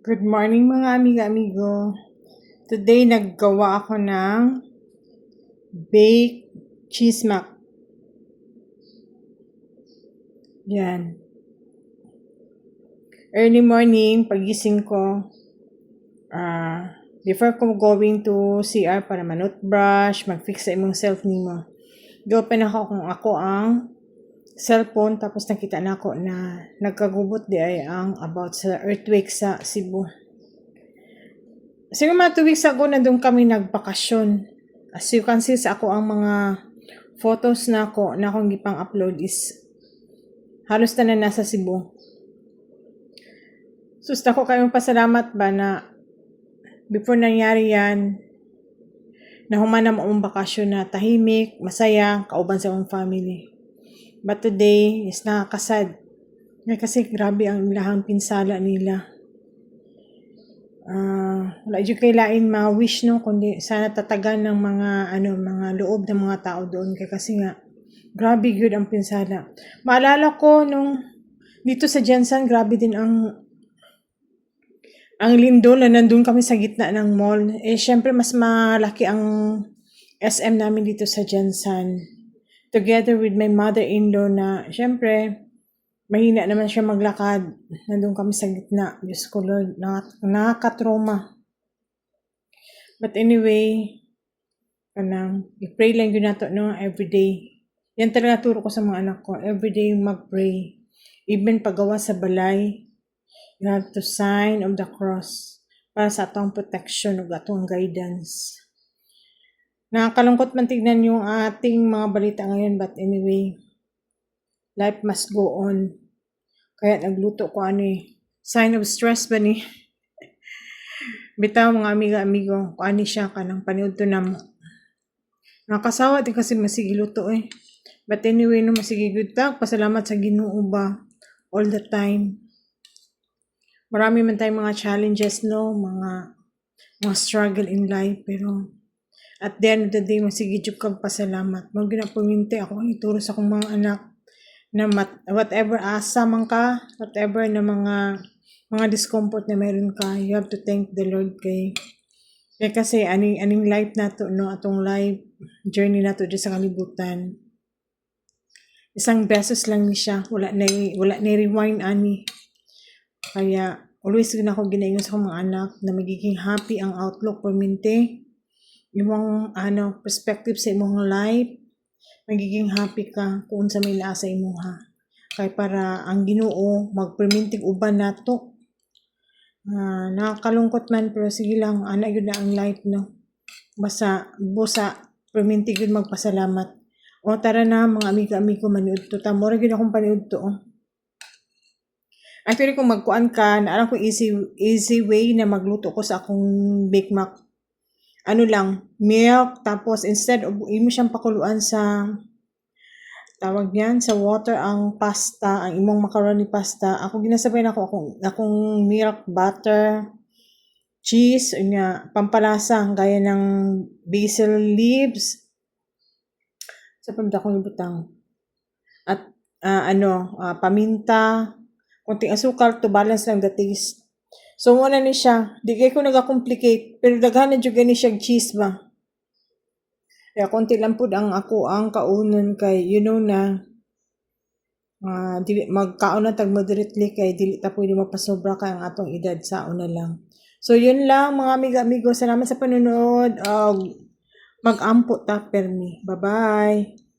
Good morning mga amiga-amigo. Today naggawa ako ng baked cheese mac. Yan. Early morning, pagising ko, before ko going to CR para manutbrush, mag-fix sa imong self nimo. Gi-open ako kung ako ang cellphone, tapos nakita na ako na nagkagubot di ay ang about sa earthquake sa Cebu. Siguro mga 2 weeks ago nandun kami nagbakasyon. As you can see sa ako ang mga photos na ako na akong gipang upload is halos na nasa Cebu. Susta ko kayong pasalamat ba na before nangyari yan, na humana mo ang bakasyon na tahimik, masaya, kauban sa akong family. But today is nakakasad. Kasi grabe ang ilahang pinsala nila. Wala dyan kay lain mga wish no, kundi sana tatagan ng mga loob ng mga tao doon. Kasi nga, grabe good ang pinsala. Maalala ko nung dito sa Jensen, grabe din ang lindol na nandun kami sa gitna ng mall. Syempre mas malaki ang SM namin dito sa Jensen. Together with my mother-in-law na syempre mahina naman siya maglakad. Nandun kami sa gitna. Diyos ko Lord, nakaka-trauma. But anyway, i-pray lang yun nato no, everyday. Yan talaga turo ko sa mga anak ko. Everyday mag-pray. Even paggawa sa balay, you have to sign of the cross para sa atong protection o atong guidance. Nakakalungkot man tignan yung ating mga balita ngayon, but anyway, life must go on. Kaya nagluto ko sign of stress ba ni? Bitaw mga amiga-amigo, kung siya kanang paniud to na mo. Nakasawa din kasi masigiluto But anyway, no masigigud ta, pasalamat sa Ginoo ba all the time. Marami man tayong mga challenges no, mga struggle in life, pero at the end of the day, masigidyo kang pasalamat. Mga ginapuminti ako, ituro sa akong mga anak na whatever asa man ka, whatever na mga discomfort na meron ka, you have to thank the Lord kay kasi aning life nato no, atong life journey nato di sa kalibutan. Isang beses lang ni siya, wala na rewind ani. Kaya always din ako ginaingon sa mga anak na magiging happy ang outlook for minti. Imong perspective sa imong life, magiging happy ka kung sa may naa sa imuha. Kay para ang Ginoo magpermintig uban nato. Nakakalungkot man pero sige lang, yun na ang life no. Basta busa permintig yun magpasalamat. O tara na mga amiga-amigo, maniud to ta. Mura gyud akong paniud to. Actually kung magkuan ka, naalam ko easy way na magluto ko sa akong Bake Mac. Milk, tapos instead of imo siyang pakuluan sa tawag niyan, sa water ang pasta, ang imong macaroni pasta. Ako ginasabay na akong milk, butter, cheese, pampalasa, gaya ng basil leaves. Sa pamda kong ibutang. At paminta, konting asukal to balance lang the taste. So, muna ni siya. Di kayo ko nag-complicate. Pero daghan na dyan gani siya cheese ba? Kaya konti lang po ang ako ang kaunon kay, na, magkaon na tag moderately kay dili ta pwede mapasobra kay ang atong edad sa una lang. So, yun lang mga amiga-amigo. Salamat sa panonood. Mag-ampo ta permi. Bye-bye.